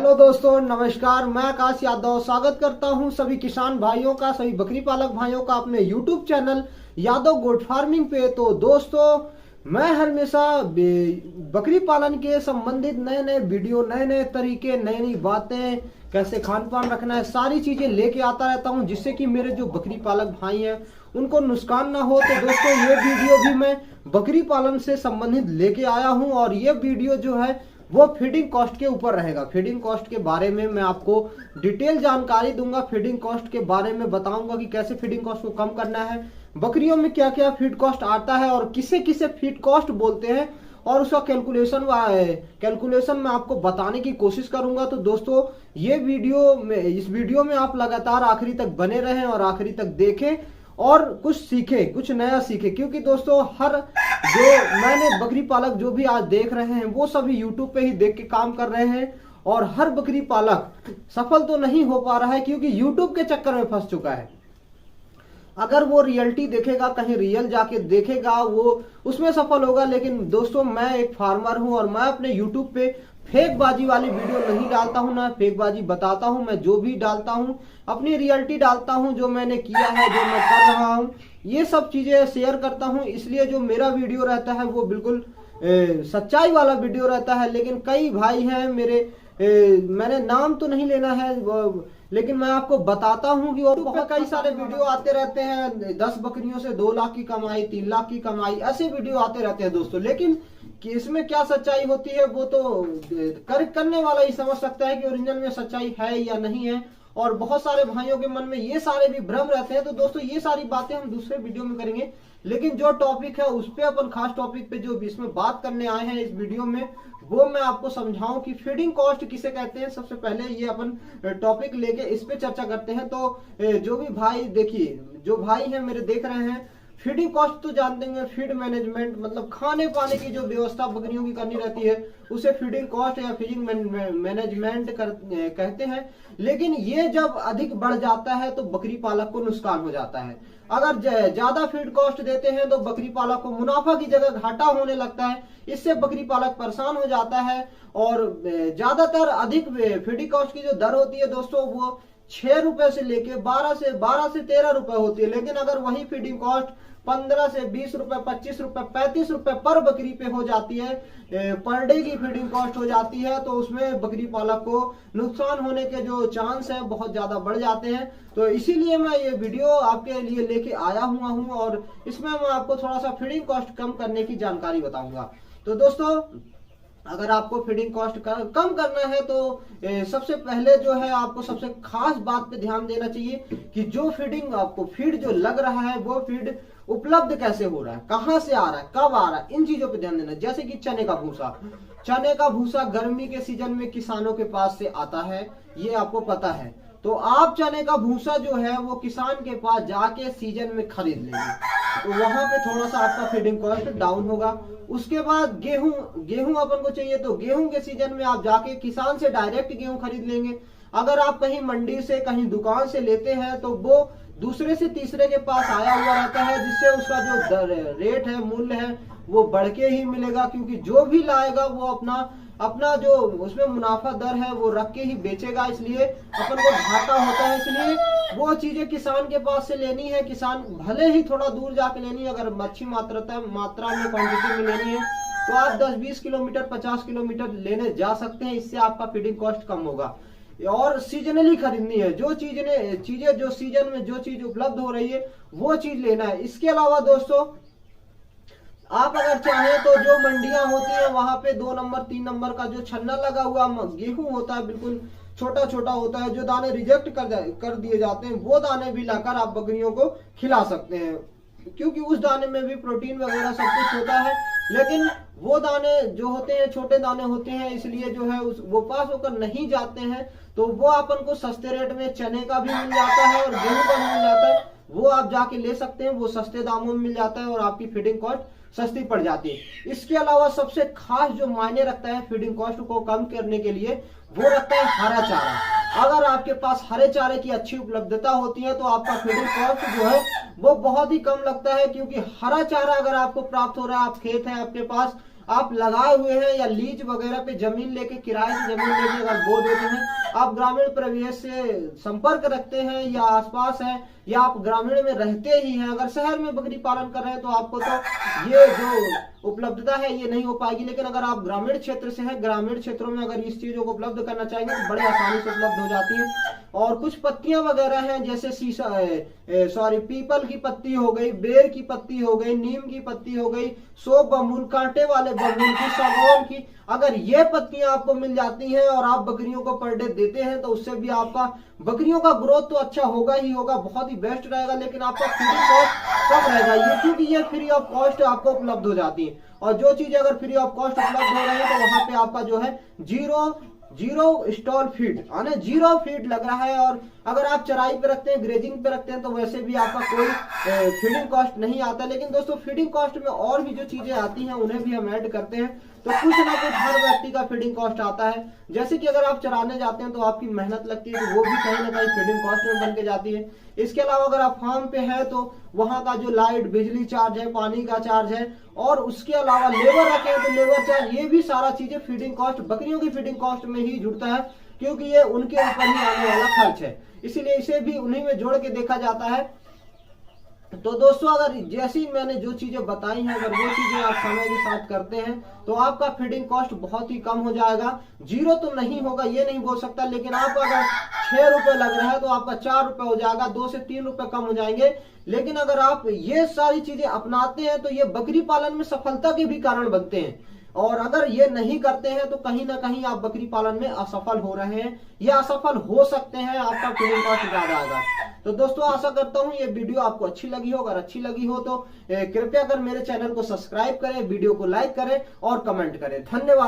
Hello दोस्तों, नमस्कार। मैं आकाश यादव स्वागत करता हूं सभी किसान भाइयों का, सभी बकरी पालक भाइयों का अपने YouTube channel Yadav goat farming पे। तो दोस्तों, मैं हमेशा बकरी पालन के संबंधित नए नए वीडियो, नए नए तरीके, नई नई बातें, कैसे खान पान रखना है, सारी चीजें लेके आता रहता हूं, जिससे कि मेरे जो बकरी पालक भाई हैं उनको नुकसान ना हो। तो दोस्तों, ये वीडियो भी मैं बकरी पालन से संबंधित लेके आया हूं और ये वीडियो जो है वो फीडिंग कॉस्ट के ऊपर रहेगा। फीडिंग कॉस्ट के बारे में मैं आपको डिटेल जानकारी दूंगा। फीडिंग कॉस्ट के बारे में बताऊंगा कि कैसे फीडिंग कॉस्ट को कम करना है, बकरियों में क्या क्या फीड कॉस्ट आता है और किसे किसे फीड कॉस्ट बोलते हैं, और उसका कैलकुलेशन मैं आपको बताने की कोशिश करूंगा। तो दोस्तों, इस वीडियो में आप लगातार आखिरी तक बने रहें और आखिरी तक देखें और कुछ सीखे, कुछ नया सीखे। क्योंकि दोस्तों, हर जो मैंने बकरी पालक जो भी आज देख रहे हैं वो सभी यूट्यूब पे ही देख के काम कर रहे हैं, और हर बकरी पालक सफल तो नहीं हो पा रहा है क्योंकि यूट्यूब के चक्कर में फंस चुका है। अगर वो रियलिटी देखेगा, कहीं रियल जाके देखेगा, वो उसमें सफल होगा। लेकिन दोस्तों, मैं एक फार्मर हूं और मैं अपने यूट्यूब पे फेक बाजी वाली वीडियो नहीं डालता हूं, ना फेक बाजी बताता हूं। मैं जो भी डालता हूं अपनी रियलिटी डालता हूं, जो मैंने किया है, जो मैं कर रहा हूं, ये सब चीजें शेयर करता हूं। इसलिए जो मेरा वीडियो रहता है वो बिल्कुल सच्चाई वाला वीडियो रहता है। लेकिन कई भाई हैं मेरे, मैंने नाम तो नहीं लेना है, लेकिन मैं आपको बताता हूं कि और बहुत कई सारे वीडियो आते रहते हैं। 10 बकरियों से 2 लाख की कमाई, 3 लाख की कमाई, ऐसे वीडियो आते रहते हैं दोस्तों। लेकिन कि इसमें क्या सच्चाई होती है वो तो करने वाला ही समझ सकता है कि ओरिजिनल में सच्चाई है या नहीं है। और बहुत सारे भाइयों के मन में ये सारे भी भ्रम रहते हैं। तो दोस्तों, ये सारी बातें हम दूसरे वीडियो में करेंगे। लेकिन जो टॉपिक है उस पे अपन खास टॉपिक पे जो इसमें बात करने आए हैं इस वीडियो में, वो मैं आपको समझाऊं कि फीडिंग कॉस्ट किसे कहते हैं। सबसे पहले ये अपन टॉपिक लेके इस पे चर्चा करते हैं। तो जो भी भाई, देखिए, जो भाई हैं मेरे देख रहे हैं, फीडिंग कॉस्ट तो जानते हैं, फीड मैनेजमेंट मतलब खाने पाने की जो व्यवस्था बकरियों की करनी रहती है उसे फीडिंग कॉस्ट या फीडिंग मैनेजमेंट कहते हैं। लेकिन ये जब अधिक बढ़ जाता है तो बकरी पालक को नुकसान हो जाता है। अगर ज्यादा फीड कॉस्ट देते हैं तो बकरी पालक को मुनाफा की जगह घाटा होने लगता है। इससे बकरी पालक परेशान हो जाता है। और ज्यादातर अधिक फीडिंग कॉस्ट की जो दर होती है दोस्तों, वो 6 रुपए से लेके 12 से 13 रुपए होती है। लेकिन अगर वही फीडिंग कॉस्ट 15 से 20 रुपए, 25 रुपए, 35 रुपए पर बकरी पे हो जाती है, पर डे की फीडिंग कॉस्ट हो जाती है, तो उसमें बकरी पालक को नुकसान होने के जो चांस है बहुत ज्यादा बढ़ जाते हैं। तो इसीलिए मैं ये वीडियो आपके लिए लेके आया हुआ हूं और इसमें मैं आपको थोड़ा सा फीडिंग कॉस्ट कम करने की जानकारी बताऊंगा। तो दोस्तों, अगर आपको फीडिंग कॉस्ट कम करना है तो सबसे पहले जो है आपको सबसे खास बात पे ध्यान देना चाहिए कि जो फीडिंग आपको फीड जो लग रहा है वो फीड उपलब्ध कैसे हो रहा है, कहां से आ रहा है, कब आ रहा है, इन चीजों पे ध्यान देना। जैसे कि चने का भूसा, चने का भूसा गर्मी के सीजन में किसानों के पास से आता है, ये आपको पता है। तो आप चने का भूसा जो है वो किसान के पास जाके सीजन में खरीद लेंगे, तो वहां पे थोड़ा सा आपका फीडिंग कॉस्ट डाउन होगा। उसके बाद गेहूं अपन को चाहिए, तो गेहूं के सीजन में आप जाके किसान से डायरेक्ट गेहूं खरीद लेंगे। अगर आप कहीं मंडी से, कहीं दुकान से लेते हैं तो वो दूसरे से तीसरे के पास आया हुआ रहता है, जिससे उसका जो रेट है, मूल्य है, वो बढ़ के ही मिलेगा। क्योंकि जो भी लाएगा वो अपना जो उसमें मुनाफा दर है वो रख के ही बेचेगा, इसलिए अपन को घाटा होता है। इसलिए वो चीजें किसान के पास से लेनी है, किसान भले ही थोड़ा दूर जाके लेनी है। अगर अच्छी मात्रा में क्वांटिटी में लेनी है तो आप 10-20 किलोमीटर, 50 किलोमीटर लेने जा सकते हैं। इससे आपका फीडिंग कॉस्ट कम होगा। और सीजनली खरीदनी है, चीजें जो सीजन में जो चीज उपलब्ध हो रही है वो चीज लेना है। इसके अलावा दोस्तों, आप अगर चाहें तो जो मंडियां होती है वहां पे 2 नंबर 3 नंबर का जो छन्ना लगा हुआ गेहूं होता है, बिल्कुल छोटा छोटा होता है, जो दाने रिजेक्ट कर दिए जाते हैं, वो दाने भी लाकर आप बकरियों को खिला सकते हैं। क्योंकि उस दाने में भी प्रोटीन वगैरह सब कुछ होता है। लेकिन वो दाने जो होते हैं छोटे दाने होते हैं, इसलिए जो है वो पास होकर नहीं जाते हैं। तो वो अपन को सस्ते रेट में चने का भी मिल जाता है और गेहूं का भी मिल जाता है, वो आप जाके ले सकते हैं। वो सस्ते दामों में मिल जाता है और आपकी फीडिंग कॉस्ट सस्ती पड़ जाती है। इसके अलावा सबसे खास जो मायने रखता है फीडिंग कॉस्ट को कम करने के लिए, वो रखता है हरा चारा। अगर आपके पास हरे चारे की अच्छी उपलब्धता होती है तो आपका फीडिंग कॉस्ट जो है वो बहुत ही कम लगता है। क्योंकि हरा चारा अगर आपको प्राप्त हो रहा है, आप खेत है आपके पास, आप लगाए हुए हैं या लीज वगैरह पे जमीन लेके, किराए की जमीन लेके अगर बो देते हैं, आप ग्रामीण परिवेश से संपर्क रखते हैं या आसपास है या आप ग्रामीण में रहते ही हैं, अगर शहर में बकरी पालन कर रहे हैं तो आपको तो ये जो उपलब्धता है ये नहीं हो पाएगी। लेकिन अगर आप ग्रामीण क्षेत्र से हैं, ग्रामीण क्षेत्रों में अगर इस चीजों को उपलब्ध करना चाहेंगे तो बड़े आसानी से उपलब्ध हो जाती है। और कुछ पत्तियां वगैरह हैं जैसे पीपल की पत्ती हो गई, बेर की पत्ती हो गई, नीम की पत्ती हो गई, सोप बबूल, कांटे वाले बबूल की, सागौन की, अगर ये पत्तियां आपको मिल जाती हैं और आप बकरियों को पर डे देते हैं तो उससे भी आपका बकरियों का ग्रोथ तो अच्छा होगा ही होगा, बहुत ही बेस्ट रहेगा। लेकिन आपका फीडिंग कॉस्ट कम रहेगा, ये क्योंकि ये फ्री ऑफ कॉस्ट आपको उपलब्ध हो जाती है। और जो चीजें अगर फ्री ऑफ कॉस्ट उपलब्ध हो रही है तो वहां पे आपका जो है जीरो स्टॉल फीड, यानी 0 फीड लग रहा है। और अगर आप चराई पे रखते हैं, ग्रेजिंग पे रखते हैं तो वैसे भी आपका कोई फीडिंग कॉस्ट नहीं आता। लेकिन दोस्तों फीडिंग कॉस्ट में और भी जो चीजें आती हैं उन्हें भी हम ऐड करते हैं, तो कुछ ना कुछ हर व्यक्ति का फीडिंग कॉस्ट आता है। जैसे कि अगर आप चराने जाते हैं तो आपकी मेहनत लगती है, तो वो भी कहीं ना कहीं फीडिंग कॉस्ट में बन के जाती है। इसके अलावा अगर आप फार्म पे है तो वहां का जो लाइट, बिजली चार्ज है, पानी का चार्ज है, और उसके अलावा लेबर रखे हैं तो लेबर चार्ज, ये भी सारा चीजें फीडिंग कॉस्ट, बकरियों की फीडिंग कॉस्ट में ही जुड़ता है, क्योंकि ये उनके ऊपर ही आने वाला खर्च है, इसीलिए इसे भी उन्हीं में जोड़ के देखा जाता है। तो दोस्तों अगर जैसी मैंने जो चीजें बताई हैं, अगर वो चीजें आप समय के साथ करते हैं तो आपका फीडिंग कॉस्ट बहुत ही कम हो जाएगा। 0 तो नहीं होगा ये नहीं बोल सकता, लेकिन आप अगर 6 रुपए लग रहा है तो आपका 4 रुपए हो जाएगा, 2 से 3 रुपए कम हो जाएंगे। लेकिन अगर आप ये सारी चीजें अपनाते हैं तो ये बकरी पालन में सफलता के भी कारण बनते हैं। और अगर ये नहीं करते हैं तो कहीं ना कहीं आप बकरी पालन में असफल हो रहे हैं या असफल हो सकते हैं, आपका फीडिंग कॉस्ट ज्यादा आएगा। तो दोस्तों आशा करता हूं ये वीडियो आपको अच्छी लगी हो, अगर अच्छी लगी हो तो कृपया कर मेरे चैनल को सब्सक्राइब करें, वीडियो को लाइक करें और कमेंट करें। धन्यवाद।